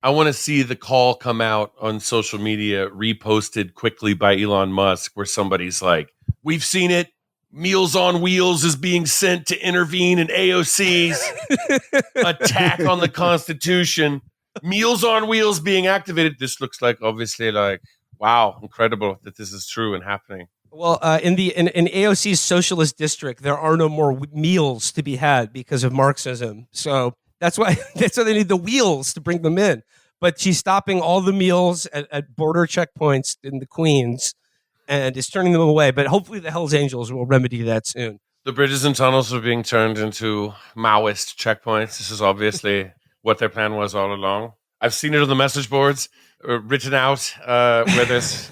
I want to see the call come out on social media, reposted quickly by Elon Musk, where somebody's like, "We've seen it. Meals on Wheels is being sent to intervene in AOC's attack on the Constitution. Meals on Wheels being activated." This looks like, obviously, like, wow, incredible that this is true and happening. Well, in AOC's socialist district, there are no more meals to be had because of Marxism. So that's why they need the wheels to bring them in. But she's stopping all the meals at border checkpoints in the Queens and is turning them away. But hopefully, the Hell's Angels will remedy that soon. The bridges and tunnels are being turned into Maoist checkpoints. This is obviously what their plan was all along. I've seen it on the message boards written out where there's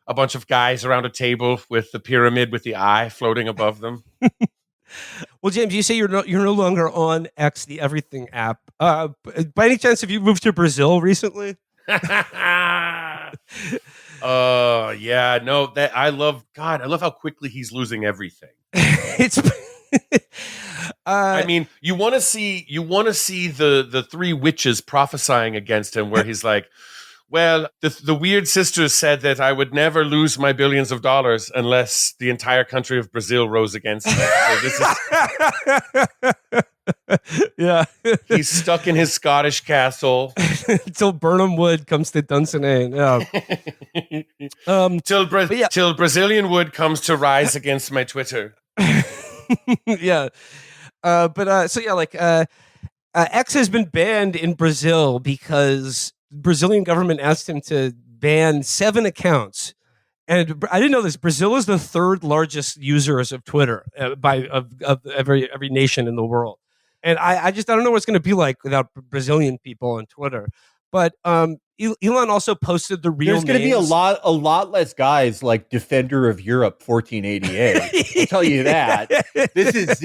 a bunch of guys around a table with the pyramid with the eye floating above them. Well, James, you say you're no longer on X, the everything app. By any chance, have you moved to Brazil recently? Yeah, no, that I love how quickly he's losing everything. It's I mean, you want to see the three witches prophesying against him, where he's like, well, the weird sisters said that I would never lose my billions of dollars unless the entire country of Brazil rose against me. So this is yeah. He's stuck in his Scottish castle until Burnham Wood comes to Dunsinane. Yeah. Till Brazilian Wood comes to rise against my Twitter. Yeah. X has been banned in Brazil because the Brazilian government asked him to ban 7 accounts. And I didn't know this. Brazil is the 3rd largest users of Twitter of every nation in the world. And I don't know what it's going to be like without Brazilian people on Twitter. But Elon also posted the real. There's going to be a lot less guys like Defender of Europe 1488. I'll tell you that. This is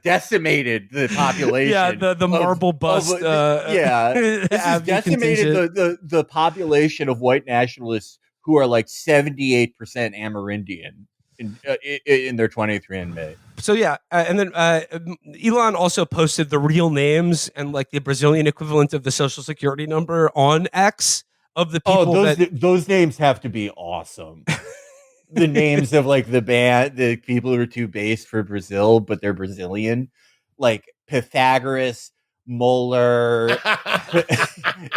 decimated the population. Yeah, the marble bust. This has decimated the population of white nationalists who are like 78% Amerindian in their 23andMe. So yeah, and then Elon also posted the real names and like the Brazilian equivalent of the social security number on X of the people. Those names have to be awesome. The names of like the people who are too base for Brazil, but they're Brazilian, like Pythagoras, Muller,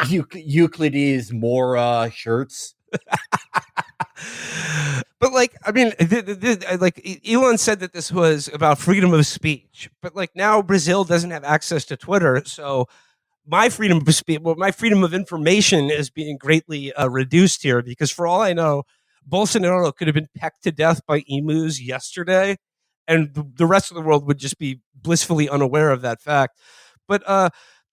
Euclides, Mora, Shirts. But like, I mean, like Elon said that this was about freedom of speech, but like now Brazil doesn't have access to Twitter, so my freedom of speech, my freedom of information is being greatly reduced here because for all I know, Bolsonaro could have been pecked to death by emus yesterday, and the rest of the world would just be blissfully unaware of that fact. But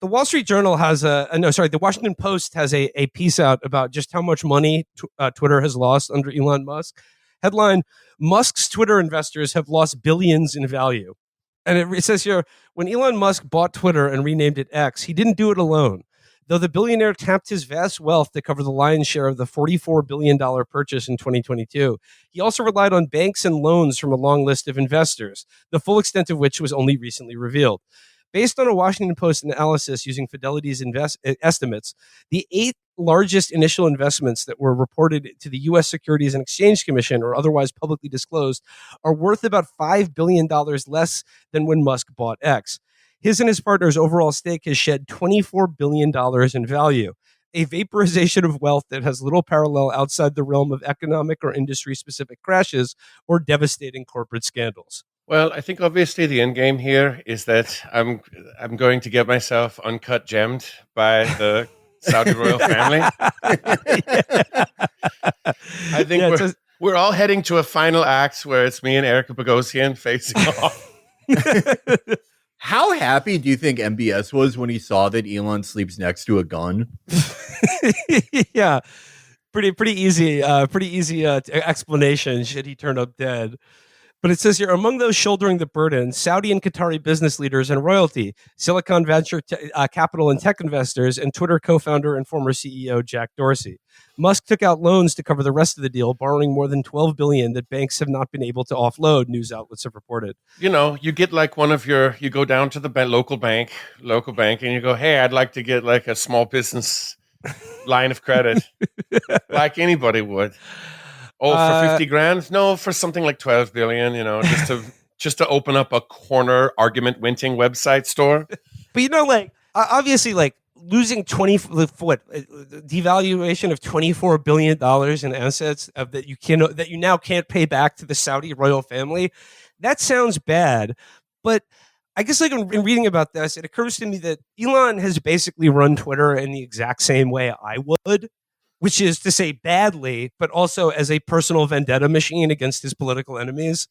the Wall Street Journal has the Washington Post has a piece out about just how much money Twitter has lost under Elon Musk. Headline: Musk's Twitter investors have lost billions in value. And it says here, when Elon Musk bought Twitter and renamed it X, he didn't do it alone. Though the billionaire tapped his vast wealth to cover the lion's share of the $44 billion purchase in 2022, he also relied on banks and loans from a long list of investors, the full extent of which was only recently revealed. Based on a Washington Post analysis using Fidelity's estimates, the 8 largest initial investments that were reported to the U.S. Securities and Exchange Commission or otherwise publicly disclosed are worth about $5 billion less than when Musk bought X. His and his partner's overall stake has shed $24 billion in value, a vaporization of wealth that has little parallel outside the realm of economic or industry-specific crashes or devastating corporate scandals. Well, I think obviously the end game here is that I'm going to get myself uncut gemmed by the Saudi royal family. I think we're all heading to a final act where it's me and Erica Bogosian facing off. How happy do you think MBS was when he saw that Elon sleeps next to a gun? Yeah, pretty easy explanation. Should he turn up dead? But it says here, among those shouldering the burden, Saudi and Qatari business leaders and royalty, Silicon venture capital and tech investors, and Twitter co-founder and former CEO Jack Dorsey. Musk took out loans to cover the rest of the deal, borrowing more than $12 billion that banks have not been able to offload, news outlets have reported. You know, you get like you go down to the local bank, and you go, hey, I'd like to get like a small business line of credit, like anybody would. Oh, for 50 grand? No, for something like 12 billion, just to open up a corner argument winning website store. But like obviously, like losing devaluation of $24 billion in assets that you now can't pay back to the Saudi royal family. That sounds bad, but I guess like in reading about this, it occurs to me that Elon has basically run Twitter in the exact same way I would, which is to say badly, but also as a personal vendetta machine against his political enemies.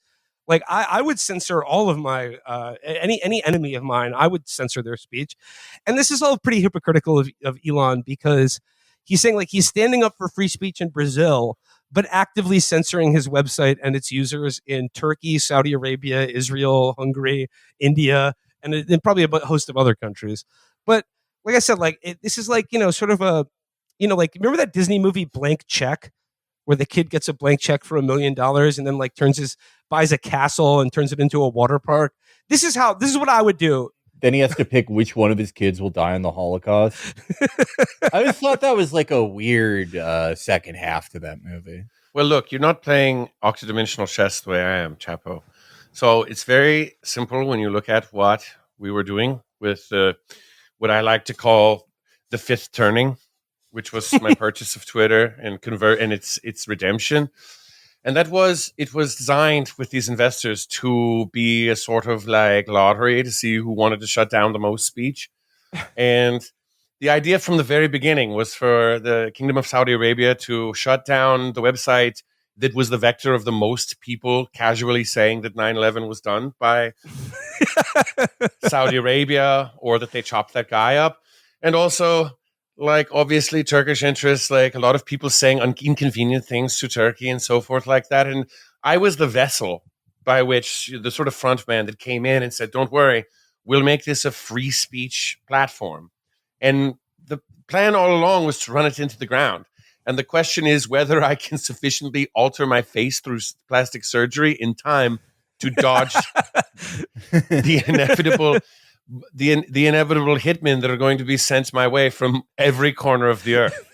Like I would censor all of my any enemy of mine. I would censor their speech, and this is all pretty hypocritical of Elon, because he's saying like he's standing up for free speech in Brazil, but actively censoring his website and its users in Turkey, Saudi Arabia, Israel, Hungary, India, and probably a host of other countries. But like I said, like this is like sort of a like remember that Disney movie Blank Check, where the kid gets a blank check for $1 million and then like buys a castle and turns it into a water park. This is what I would do. Then he has to pick which one of his kids will die in the Holocaust. I just thought that was like a weird second half to that movie. Well, look, you're not playing octodimensional chess the way I am, Chapo. So it's very simple when you look at what we were doing with what I like to call the fifth turning, which was my purchase of Twitter and its redemption. And it was designed with these investors to be a sort of like lottery to see who wanted to shut down the most speech. And the idea from the very beginning was for the Kingdom of Saudi Arabia to shut down the website that was the vector of the most people casually saying that 9/11 was done by Saudi Arabia, or that they chopped that guy up. And also, like, obviously Turkish interests, like a lot of people saying inconvenient things to Turkey and so forth like that. And I was the vessel by which the sort of front man that came in and said, don't worry, we'll make this a free speech platform. And the plan all along was to run it into the ground. And the question is whether I can sufficiently alter my face through plastic surgery in time to dodge the inevitable hitmen that are going to be sent my way from every corner of the earth.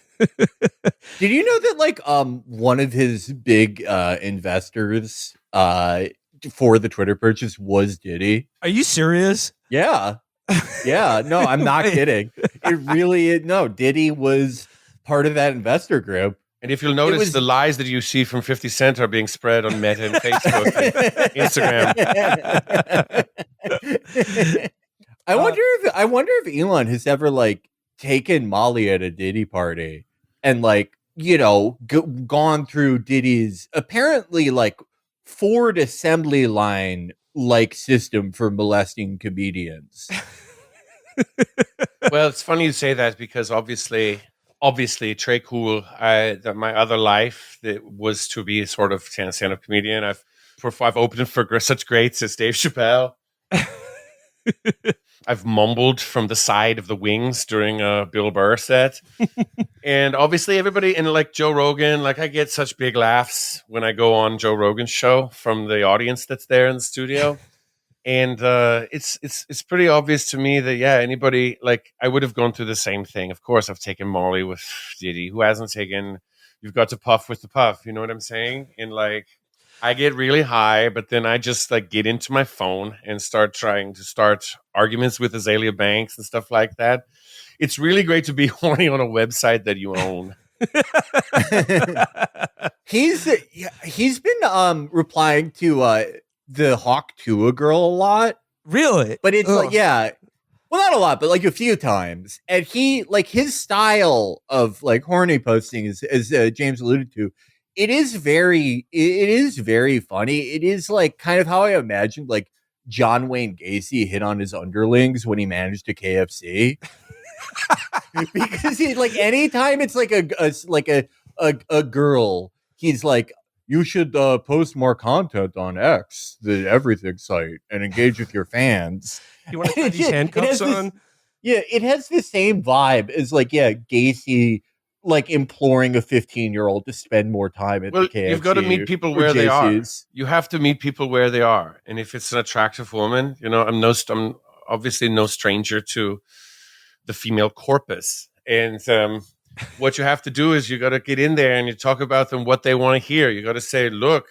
Did you know that like one of his big investors for the Twitter purchase was Diddy? Are you serious? Yeah. No, I'm not kidding. It really is. No, Diddy was part of that investor group. And if you'll notice, the lies that you see from 50 Cent are being spread on Meta and Facebook and Instagram. I wonder if Elon has ever like taken Molly at a Diddy party and like gone through Diddy's apparently like Ford assembly line like system for molesting comedians. Well, it's funny you say that because obviously Trey Cool, my other life that was to be a sort of stand-up comedian. I've opened for such greats as Dave Chappelle. I've mumbled from the side of the wings during a Bill Burr set. And obviously everybody, and like Joe Rogan, like I get such big laughs when I go on Joe Rogan's show from the audience that's there in the studio. And it's pretty obvious to me that, yeah, anybody, like I would have gone through the same thing. Of course, I've taken Molly with Diddy. Who hasn't taken, you've got to puff with the puff. You know what I'm saying? And like, I get really high, but then I just like get into my phone and start trying to start arguments with Azalea Banks and stuff like that. It's really great to be horny on a website that you own. He's been replying to the Hawk Tua girl a lot. Really? But it's like, yeah. Well, not a lot, but like a few times. And he, like, his style of like horny posting is, as James alluded to, it is very funny. It is like kind of how I imagined like John Wayne Gacy hit on his underlings when he managed a KFC. Because he, like, anytime it's like a girl, he's like, you should post more content on X, the everything site, and engage with your fans. You want to put these handcuffs on? Yeah, it has the same vibe as like, yeah, Gacy like imploring a 15-year-old to spend more time at the KFC. You've got to meet people where they are. You have to meet people where they are. And if it's an attractive woman, I'm obviously no stranger to the female corpus. And what you have to do is you got to get in there and you talk about them what they want to hear. You got to say, look,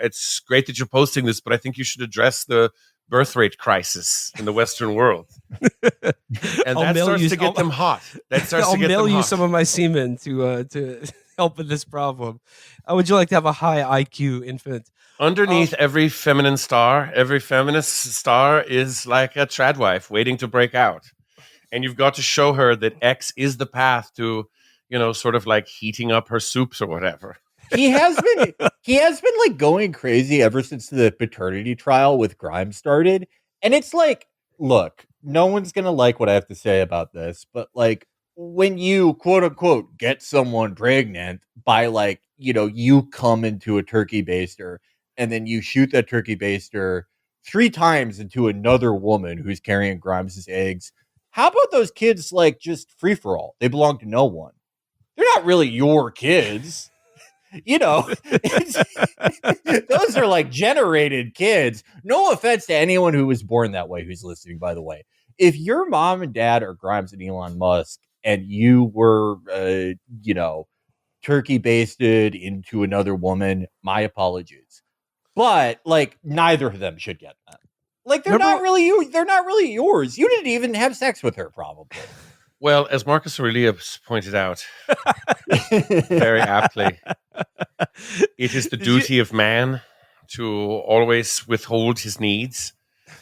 it's great that you're posting this, but I think you should address the birth rate crisis in the Western world. And that starts to get them hot. That starts I'll to get them mail you hot. some of my semen to help with this problem. How would you like to have a high IQ infant? Underneath every feminine star, every feminist star is like a trad wife waiting to break out. And you've got to show her that X is the path to, sort of like heating up her soups or whatever. He has been like going crazy ever since the paternity trial with Grimes started. And it's like, look, no one's going to like what I have to say about this, but like when you quote unquote get someone pregnant by like, you come into a turkey baster and then you shoot that turkey baster 3 times into another woman who's carrying Grimes's eggs. How about those kids like just free for all? They belong to no one. They're not really your kids. Those are like generated kids. No offense to anyone who was born that way who's listening, by the way. If your mom and dad are Grimes and Elon Musk and you were, turkey basted into another woman, my apologies. But like neither of them should get that. Like they're not really you. They're not really yours. You didn't even have sex with her, probably. Well, as Marcus Aurelius pointed out very aptly, it is the duty of man to always withhold his needs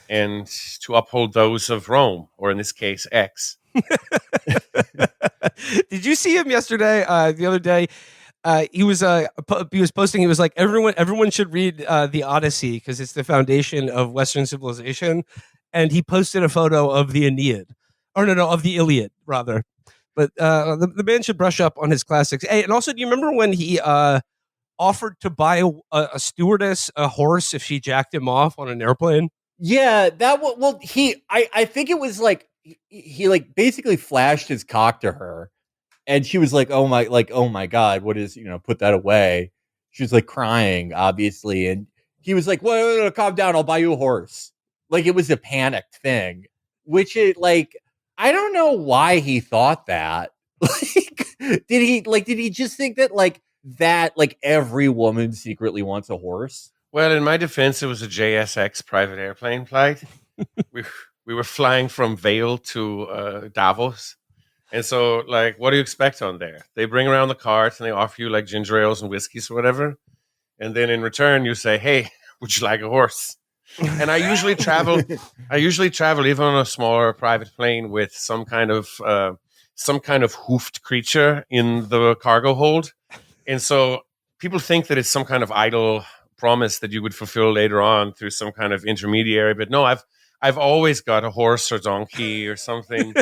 and to uphold those of Rome, or in this case, X. Did you see him yesterday? The other day, he was posting. He was like, everyone should read the Odyssey because it's the foundation of Western civilization. And he posted a photo of the Aeneid, or no, of the Iliad rather. But the man should brush up on his classics. Hey, and also, do you remember when he offered to buy a stewardess a horse if she jacked him off on an airplane? Yeah, I think it was like he like basically flashed his cock to her, and she was like, oh my God, what is, put that away. She was like crying, obviously, and he was like, well, calm down, I'll buy you a horse. Like it was a panicked thing, which it like I don't know why he thought that. Like, did he just think that like every woman secretly wants a horse? Well, in my defense, it was a JSX private airplane flight. we were flying from Vail to Davos. And so, like, what do you expect on there? They bring around the carts and they offer you like ginger ales and whiskeys or whatever. And then in return, you say, hey, would you like a horse? And I usually travel even on a smaller private plane with some kind of hoofed creature in the cargo hold. And so people think that it's some kind of idle promise that you would fulfill later on through some kind of intermediary. But no, I've always got a horse or donkey or something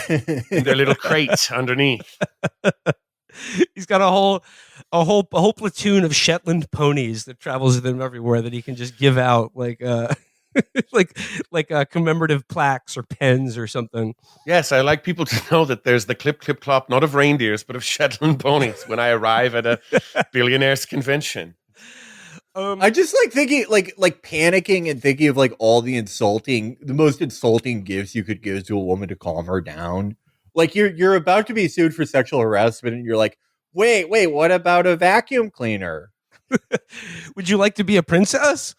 in their little crate underneath. He's got a whole platoon of Shetland ponies that travels with him everywhere that he can just give out like commemorative plaques or pens or something. Yes, I like people to know that there's the clip clop, not of reindeers, but of Shetland ponies when I arrive at a billionaires convention. I just like thinking like panicking and thinking of like all the most insulting gifts you could give to a woman to calm her down. Like you're about to be sued for sexual harassment and you're like, wait, what about a vacuum cleaner? Would you like to be a princess?